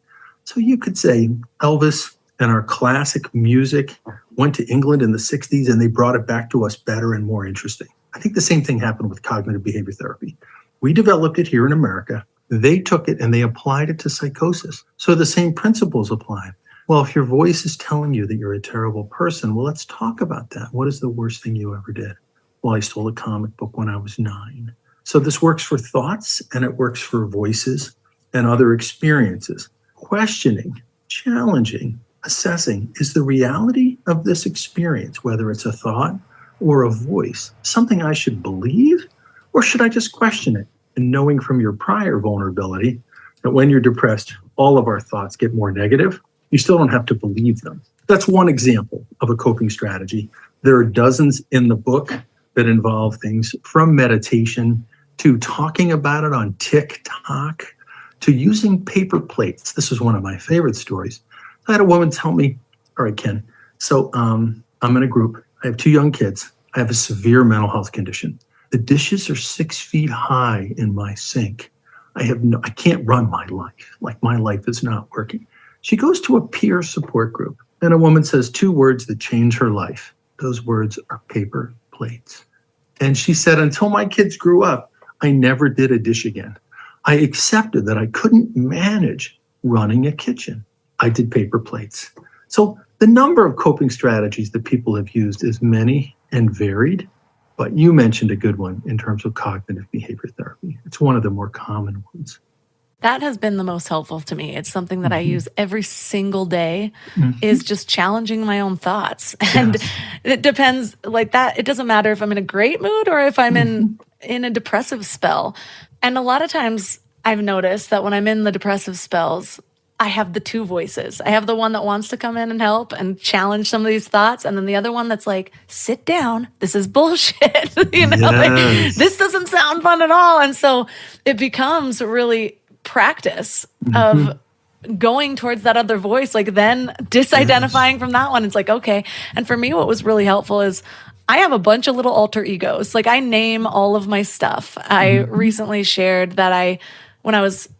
So you could say Elvis and our classic music went to England in the 60s, and they brought it back to us better and more interesting. I think the same thing happened with cognitive behavior therapy. We developed it here in America. They took it and they applied it to psychosis. So the same principles apply. Well, if your voice is telling you that you're a terrible person, well, let's talk about that. What is the worst thing you ever did? Well, I stole a comic book when I was 9. So this works for thoughts, and it works for voices and other experiences. Questioning, challenging, assessing, is the reality of this experience, whether it's a thought or a voice, something I should believe, or should I just question it? And knowing from your prior vulnerability that when you're depressed, all of our thoughts get more negative, you still don't have to believe them. That's one example of a coping strategy. There are dozens in the book that involve things from meditation to talking about it on TikTok to using paper plates. This is one of my favorite stories. I had a woman tell me, all right, Ken, so I'm in a group. I have 2 young kids. I have a severe mental health condition. The dishes are 6 feet high in my sink. I can't run my life. Like, my life is not working. She goes to a peer support group, and a woman says 2 words that change her life. Those words are paper plates. And she said, until my kids grew up, I never did a dish again. I accepted that I couldn't manage running a kitchen. I did paper plates. So the number of coping strategies that people have used is many and varied, but you mentioned a good one in terms of cognitive behavior therapy. It's one of the more common ones. That has been the most helpful to me. It's something that I use every single day, is just challenging my own thoughts. And it depends like that. It doesn't matter if I'm in a great mood or if I'm in a depressive spell. And a lot of times I've noticed that when I'm in the depressive spells, I have the 2 voices. I have the one that wants to come in and help and challenge some of these thoughts. And then the other one that's like, sit down. This is bullshit. Like, this doesn't sound fun at all. And so it becomes really practice of going towards that other voice, like then disidentifying from that one. It's like, okay. And for me, what was really helpful is I have a bunch of little alter egos. Like, I name all of my stuff. I recently shared that when I was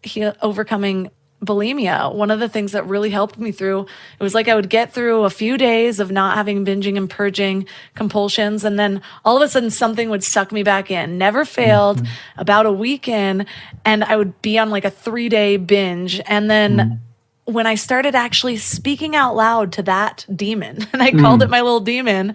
overcoming bulimia, one of the things that really helped me through, it was like I would get through a few days of not having binging and purging compulsions, and then all of a sudden something would suck me back in. Never failed. About a week in, and I would be on like a 3-day binge. And then when I started actually speaking out loud to that demon, and I called it my little demon,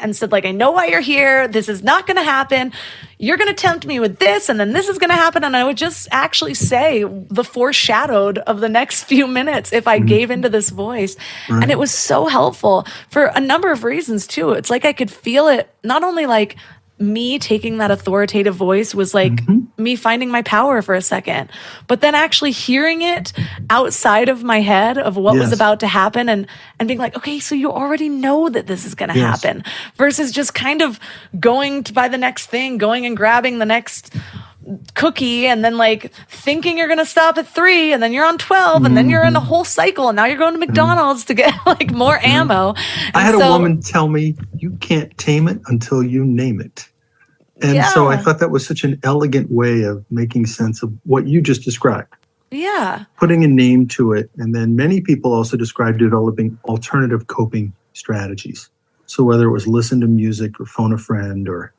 and said, like, I know why you're here. This is not going to happen. You're going to tempt me with this, and then this is going to happen. And I would just actually say the foreshadowed of the next few minutes if I gave into this voice. And it was so helpful for a number of reasons, too. It's like I could feel it, not only like me taking that authoritative voice was like me finding my power for a second, but then actually hearing it outside of my head of what was about to happen and being like, okay, so you already know that this is going to happen, versus just kind of going to buy the next thing, going and grabbing the next cookie, and then like thinking you're going to stop at 3, and then you're on 12, and then you're in a whole cycle, and now you're going to McDonald's to get like more ammo. And I had a woman tell me, you can't tame it until you name it. And so I thought that was such an elegant way of making sense of what you just described. Yeah. Putting a name to it. And then many people also described developing alternative coping strategies. So whether it was listen to music or phone a friend or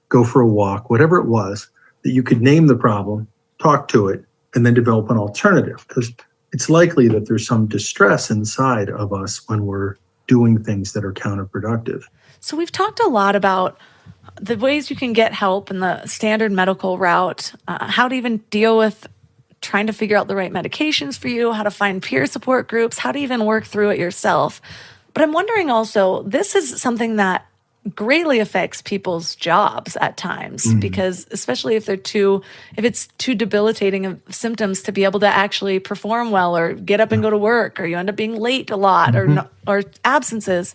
go for a walk, whatever it was, that you could name the problem, talk to it, and then develop an alternative. Because it's likely that there's some distress inside of us when we're doing things that are counterproductive. So we've talked a lot about the ways you can get help in the standard medical route, how to even deal with trying to figure out the right medications for you, how to find peer support groups, how to even work through it yourself. But I'm wondering also, this is something that greatly affects people's jobs at times, because especially if it's too debilitating of symptoms to be able to actually perform well or get up and go to work, or you end up being late a lot or absences.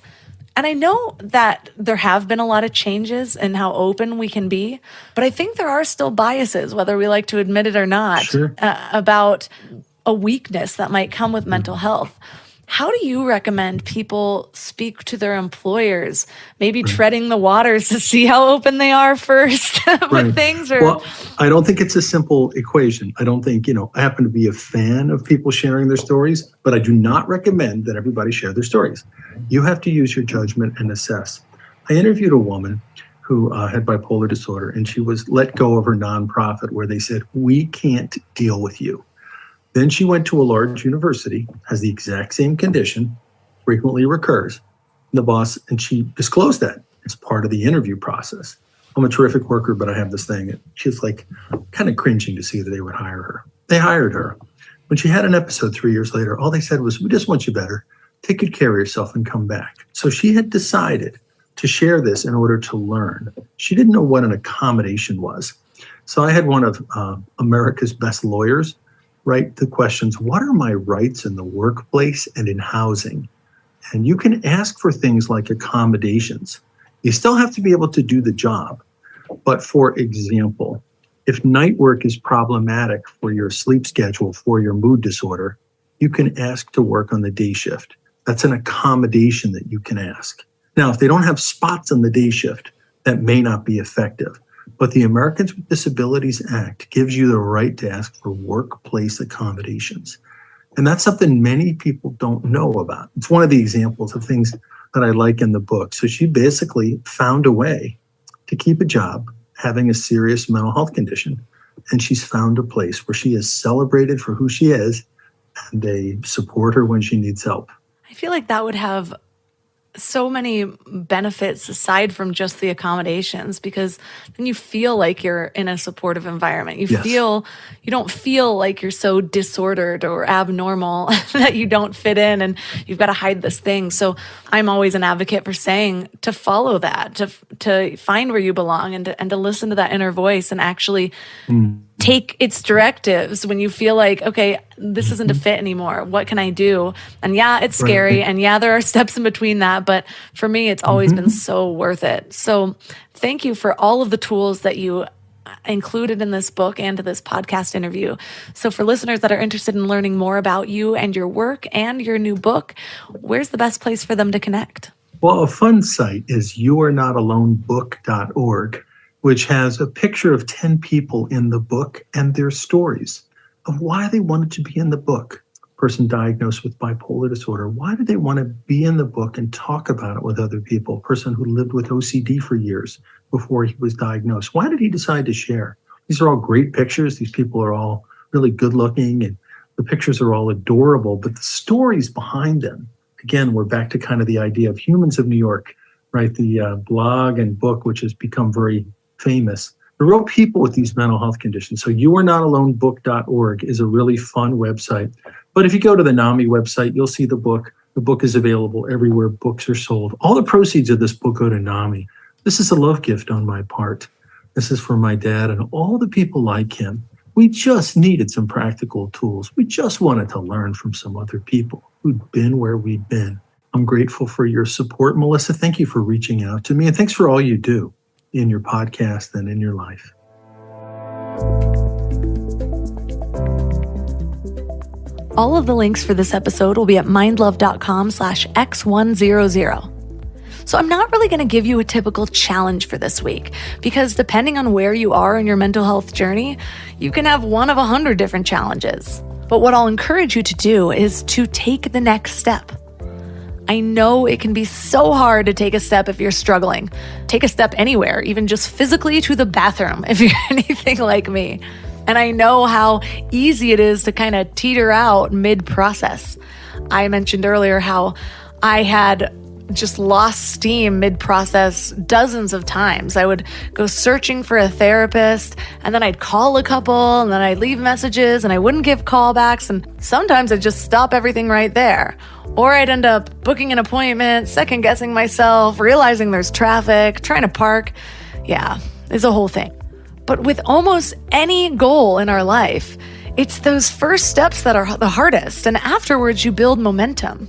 And I know that there have been a lot of changes in how open we can be, but I think there are still biases, whether we like to admit it or not, about a weakness that might come with mental health. How do you recommend people speak to their employers, maybe treading the waters to see how open they are first with things? Or... Well, I don't think it's a simple equation. I don't think, I happen to be a fan of people sharing their stories, but I do not recommend that everybody share their stories. You have to use your judgment and assess. I interviewed a woman who had bipolar disorder, and she was let go of her nonprofit where they said, we can't deal with you. Then she went to a large university, has the exact same condition, frequently recurs. The boss, and she disclosed that as part of the interview process. I'm a terrific worker, but I have this thing. She was like kind of cringing to see that they would hire her. They hired her. When she had an episode 3 years later, all they said was, we just want you better. Take good care of yourself and come back. So she had decided to share this in order to learn. She didn't know what an accommodation was. So I had one of America's best lawyers write the questions, what are my rights in the workplace and in housing? And you can ask for things like accommodations. You still have to be able to do the job. But for example, if night work is problematic for your sleep schedule, for your mood disorder, you can ask to work on the day shift. That's an accommodation that you can ask. Now, if they don't have spots on the day shift, that may not be effective. But the Americans with Disabilities Act gives you the right to ask for workplace accommodations. And that's something many people don't know about. It's one of the examples of things that I like in the book. So she basically found a way to keep a job having a serious mental health condition. And she's found a place where she is celebrated for who she is, and they support her when she needs help. I feel like that would have so many benefits aside from just the accommodations, because then you feel like you're in a supportive environment. You don't feel like you're so disordered or abnormal that you don't fit in and you've got to hide this thing. So I'm always an advocate for saying to follow that, to find where you belong and to listen to that inner voice and actually take its directives when you feel like, okay, this isn't a fit anymore. What can I do? And yeah, it's scary. And yeah, there are steps in between that. But for me, it's always been so worth it. So thank you for all of the tools that you included in this book and to this podcast interview. So for listeners that are interested in learning more about you and your work and your new book, where's the best place for them to connect? Well, a fun site is youarenotalonebook.org, which has a picture of 10 people in the book and their stories of why they wanted to be in the book. Person diagnosed with bipolar disorder, why did they want to be in the book and talk about it with other people? Person who lived with OCD for years before he was diagnosed, why did he decide to share? These are all great pictures. These people are all really good looking and the pictures are all adorable, but the stories behind them, again, we're back to kind of the idea of Humans of New York, right? The blog and book, which has become very famous. The real people with these mental health conditions. So youarenotalonebook.org is a really fun website. But if you go to the NAMI website, you'll see the book. The book is available everywhere books are sold. All the proceeds of this book go to NAMI. This is a love gift on my part. This is for my dad and all the people like him. We just needed some practical tools. We just wanted to learn from some other people who'd been where we'd been. I'm grateful for your support, Melissa. Thank you for reaching out to me. And thanks for all you do in your podcast and in your life. All of the links for this episode will be at mindlove.com/x100. So I'm not really going to give you a typical challenge for this week because depending on where you are in your mental health journey, you can have one of 100 different challenges. But what I'll encourage you to do is to take the next step. I know it can be so hard to take a step if you're struggling. Take a step anywhere, even just physically to the bathroom if you're anything like me. And I know how easy it is to kind of teeter out mid-process. I mentioned earlier how I had just lost steam mid-process dozens of times. I would go searching for a therapist and then I'd call a couple and then I'd leave messages and I wouldn't give callbacks. And sometimes I'd just stop everything right there. Or I'd end up booking an appointment, second guessing myself, realizing there's traffic, trying to park. Yeah, it's a whole thing. But with almost any goal in our life, it's those first steps that are the hardest. And afterwards you build momentum.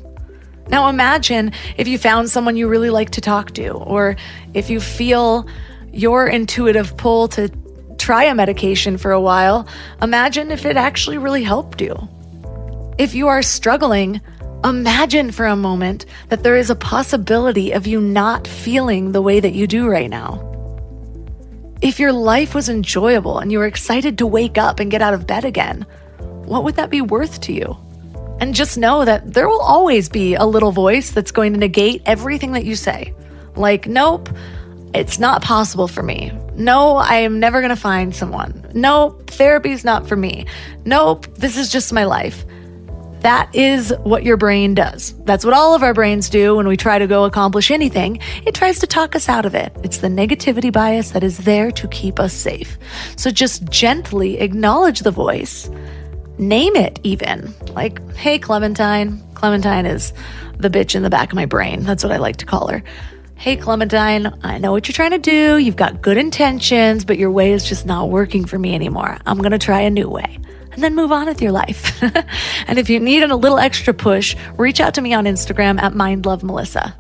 Now imagine if you found someone you really like to talk to, or if you feel your intuitive pull to try a medication for a while, imagine if it actually really helped you. If you are struggling, imagine for a moment that there is a possibility of you not feeling the way that you do right now. If your life was enjoyable and you were excited to wake up and get out of bed again, what would that be worth to you? And just know that there will always be a little voice that's going to negate everything that you say. Like, nope, it's not possible for me. No, I am never going to find someone. Nope, therapy's not for me. Nope, this is just my life. That is what your brain does. That's what all of our brains do when we try to go accomplish anything. It tries to talk us out of it. It's the negativity bias that is there to keep us safe. So just gently acknowledge the voice. Name it even. Like, hey, Clementine. Clementine is the bitch in the back of my brain. That's what I like to call her. Hey, Clementine, I know what you're trying to do. You've got good intentions, but your way is just not working for me anymore. I'm going to try a new way. and then move on with your life. And if you need a little extra push, reach out to me on Instagram at MindLoveMelissa.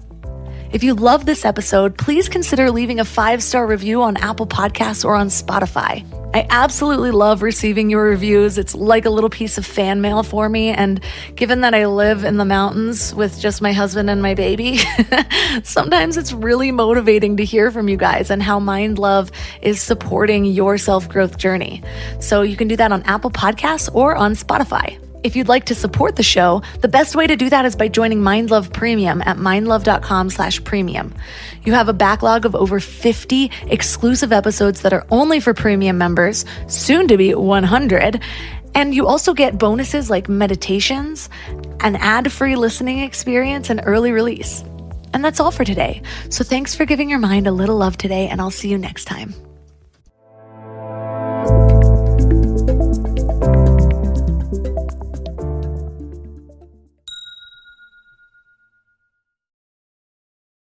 If you love this episode, please consider leaving a 5-star review on Apple Podcasts or on Spotify. I absolutely love receiving your reviews. It's like a little piece of fan mail for me. And given that I live in the mountains with just my husband and my baby, sometimes it's really motivating to hear from you guys and how Mind Love is supporting your self-growth journey. So you can do that on Apple Podcasts or on Spotify. If you'd like to support the show, the best way to do that is by joining Mind Love Premium at mindlove.com/premium. You have a backlog of over 50 exclusive episodes that are only for premium members, soon to be 100. And you also get bonuses like meditations, an ad-free listening experience, and early release. And that's all for today. So thanks for giving your mind a little love today, and I'll see you next time.